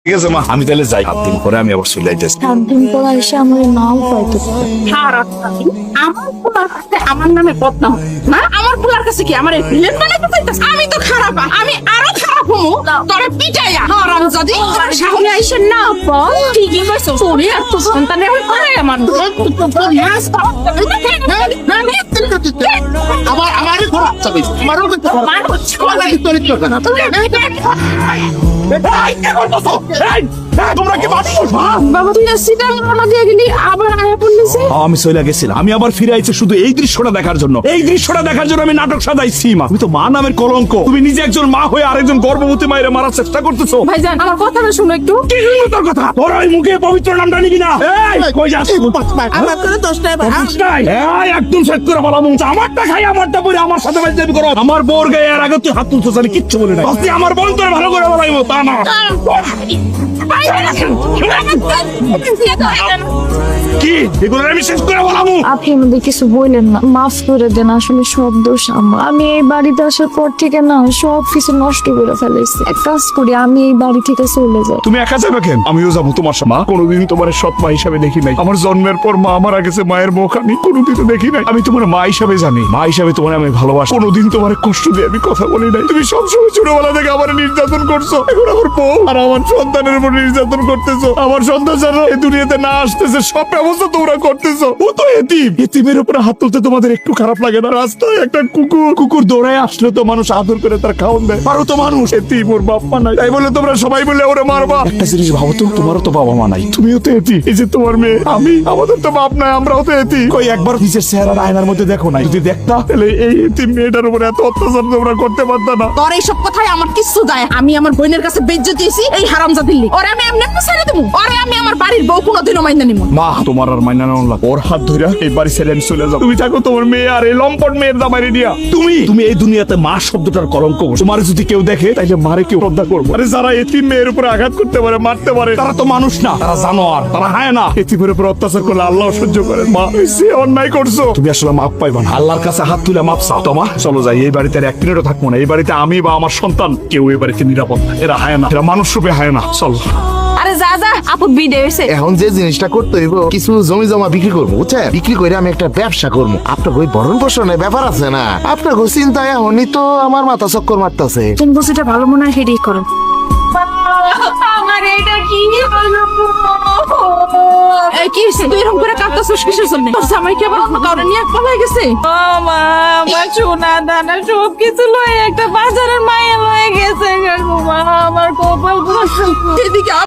ঠিক আছে মা, আমি তাহলে যাই। 7 দিন পরে আমি আবার চলে যাইতেছি। 7 দিন পর এসে আমার নাম পাইতো। আমার পোলার কাছে আমার নামে বদনাম না, আমার পোলার কাছে কি আমার ভিলেন বানাইতে চাইতাছ? আমি তো খারাপ, আমি আরো খারাপ হমু তোরে পিটাইয়া। হারামজাদি তোর সামনে আইসে না পা ঠিকই কইছো। তোরে আর তো সন্তানে হই করে আমার আমারই খারাপ চাবি আমারও কিন্তু মানুষ চরিত্র কেন তোমরা কি মানুষ? বাবা তুই সিটা না দিয়ে গেলি আবার আয়া পড়লিছে। আমি চলে গেছিলাম, আমি আবার ফিরে আইছি শুধু এই দৃশ্যটা দেখার জন্য। এই দৃশ্যটা দেখার জন্য আমি নাটক সাজাইছি। মা, তুমি তো মা নামের কলঙ্ক। তুমি নিজে একজন মা হয়ে আরেকজন গর্ভবতী মায়ের মারার চেষ্টা করতেছো। ভাইজান আমার কথাটা শুনো একটু। কি শুনবো তোর কথা? তোর ওই মুখে পবিত্র নামটা নিবি না। এই কই যাস? আমার করে 10টা বুঝছাই? এই একদম সেট করে বলা মুখ। আমারটা খাই, আমারটা পরে আমার সাথে বাইজলামি করো। আমার বোর গায়ে এর আগে তুই হাত তুলছিস, আমি কিচ্ছু বলি না। তুই আমার বোন তোর ভালো করে বলাইবো তা না। কি এগুলো আমি শেষ করে বলামু? আপনি আমাদের কিছু বললেন না, মাফ করে দেন। আসলে সব দোষ আমার। আমি এই বাড়িতে আসার পর থেকে না সব কিছু নষ্ট করে ফেলেছি। এক কাজ করি, আমি এই বাড়ি থেকে চলে যাই। তুমি একা যাবে কেন? আমিও যাবো তোমার সাথে। মা, কোনোদিন তোমার সৎ মা হিসাবে দেখি নাই। আমার জন্মের পর মা মারা গেছে, মায়ের মুখ আমি কোনোদিনও দেখি নাই। আমি তোমার মা হিসাবে জানি, মা হিসাবে তোমার আমি ভালোবাসি। কোনোদিন তোমার কষ্ট দিয়ে আমি কথা বলি নাই। তুমি সবসময় ছোটবেলা থেকে আমার নির্যাতন করছো। এখন আমার বউ আর আমার সন্তানের উপর নির্যাতন করতেছো। আমার সন্তান যেন এই দুনিয়াতে না আসতেছে সব ব্যবস্থা তোমরা করতেছো। ও তো এতিম, এতিমের উপরে হাত তুলতে তোমাদের একটু খারাপ লাগে না? রাস্তায় একটা কুকুর দৌড়ায় আসলে তো মানুষ আদর করে তার খাওয়ান দেয়। আরো তো মানুষ এতিম, ওর বাপ মা নাই, তাই বলে তোমরা সবাই বলে ওরে মারবা? একটা জিনিস ভাবো তো, তোমারও তো বাবা মা নাই, তুমিও তো এতিম। এই যে তোমার মেয়ে, আমি, আমাদের তো বাপ নাই, আমরাও তো এতিম। কই একবার নিজের চেহারা আয়নার মধ্যে দেখো না? যদি দেখতা তাহলে এই এতিম মেয়েটার উপরে এত অত্যাচার তোমরা করতে পারতা না। তোর এইসব কথায় আমার কিচ্ছু যায়। আমি আমার বোনের কাছে বেজ্জত দিয়েছি এই হারামজাদির লিগে। ওরে আমি এমনি ছেড়ে দেবো? ওরে আমি আমার বাড়ির বউ কোনোদিনও মাইনা নিব না। মা, তোমার আর মাইনা নেওয়া লাগবে। ওর হাত ধরে এই বাড়ি ছেড়ে আমি চলে যাও। তুমি থাকো তোমার মেয়ে আর এই লম্পট মেয়ের দামারি দিয়া। তুমি এই দুনিয়াতে মা শব্দটার কলঙ্ক। তোমার যদি কেউ দেখে তাইলে মারে কেউ শ্রদ্ধা করবো। আরে যারা এতিম মেয়ের উপরে আঘাত করতে পারে, মারতে পারে, তারা তো মানুষ না, তারা জানোয়ার, তারা হায় না। এতিমের উপর অত্যাচার করলে আল্লাহ সহ্য করে। মা, সে অন্যায় করছো, তুমি আসলে মাপ পাইবা না। আল্লাহর কাছে হাত তুলে মাপ চাও। তোমা চলো যাই, এই বাড়িতে আর এক মিনিটও থাকবো না। এই বাড়িতে আমি বা আমার সন্তান কেউ এই বাড়িতে নিরাপদ না। এরা হায় না, এরা মানুষ রূপে হায় না। চল। আরে যা যা, আপু বিদে হইছে। এখন যে জিনিসটা করতে হইব, কিছু জমি জমা বিক্রি করবো, বুঝছেন? বিক্রি করে আমি একটা ব্যবসা করবো। আপনার ওই ভরণ পোষণের ব্যাপার আছে না, আপনার চিন্তায় এখনই তো আমার মাথা চক্কর মারতেছে। কোন বসেটা ভালো মনে হয় সেটাই করো। আমার এটা কি হলো? এই কি হইছে? তুই এরকম করে কাঁদতাছিস কিসের জন্য? তোর জামাই কি আবার কাউরে নিয়ে পালাই গেছে? মা, আমার সোনা দানা সব কিছু লয়ে একটা বাজারের মায়া লয়ে গেছে। মা, আমার কপাল পুরো এদিকে